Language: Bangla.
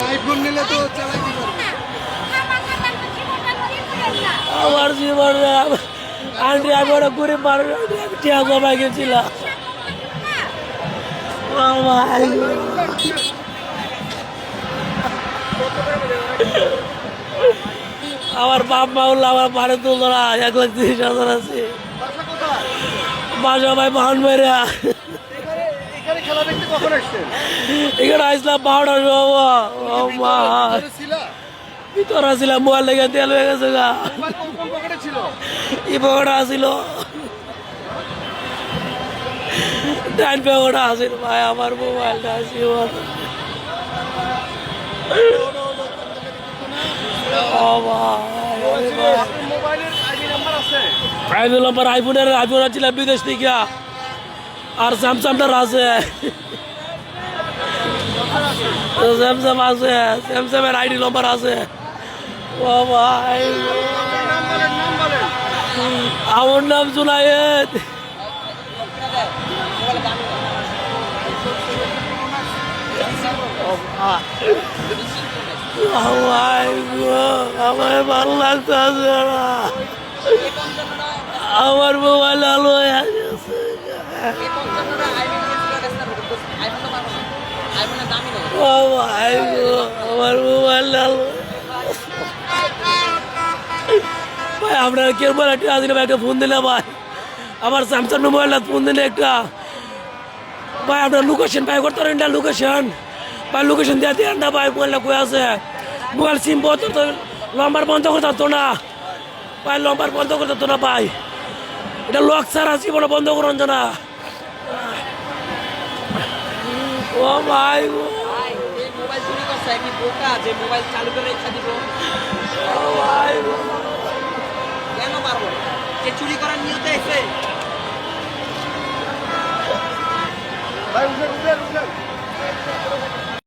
আইফোন নিলে তো চালাইতে পারবে। আমার জীবন আন্টি আমি ওরা গরিব মানুষ টিয়া জমা গেছিলাম আমার বাপ মা উল্লা আমার বাড়ি তুলতো না 1,30,000 আছে বাসা কোথায়? বাসা ভাই বাহন মেরে এখানে খেলা দেখতে কখন আসছেন? এখানে আসলাম 12টার সময় ও মা ভিতরে ছিলা? ভিতরে আসছিলাম মোবাইল লেগে তেল হয়ে গেছে গা মোবাইল কোন পকেটে ছিল? ই পকেটে আসিল ডাইন পকেটে আসিল ভাই আমার মোবাইলটা আসি ও ভাই মোবাইলের আইডি নাম্বার আছে? আইফোন নাম্বার আইফোন ছিল বিদেশ থেকে আর স্যামসাংটার আছে স্যামসাং আছে স্যামসাংয়ের আইডি নাম্বার আছে ও ভাই নাম বলেন। আমার নাম জুনায়েদ আমার ভালো লাগতেছে না আমার মোবাইল আলো হয়ে গেছে ও ভাই গো আমার মোবাইল আলো ভাই আপনার কেমন একটা ফোন দিলে ভাই আমার স্যামসাং মোবাইলটা ফোন দিলে একটা ভাই আপনার লোকেশন ভাই করতে পারেন না লোকেশন ভাই লোকেশন দিয়ে দেন না ভাই মোবাইলটা কই আছে মোবাইল সিম বন্ধ তো নম্বর বন্ধ করতে পারতো না ভাই নম্বর বন্ধ করতে পারতো না ভাই এটা লক ছাড়া জীবনে বন্ধ করুন না ও ভাই গো মোবাইল চুরি করছে কি বোকা যে মোবাইল চালু করে রেখে দিব ও ভাই গো কেন পারবো যে চুরি করার নিয়তে এসে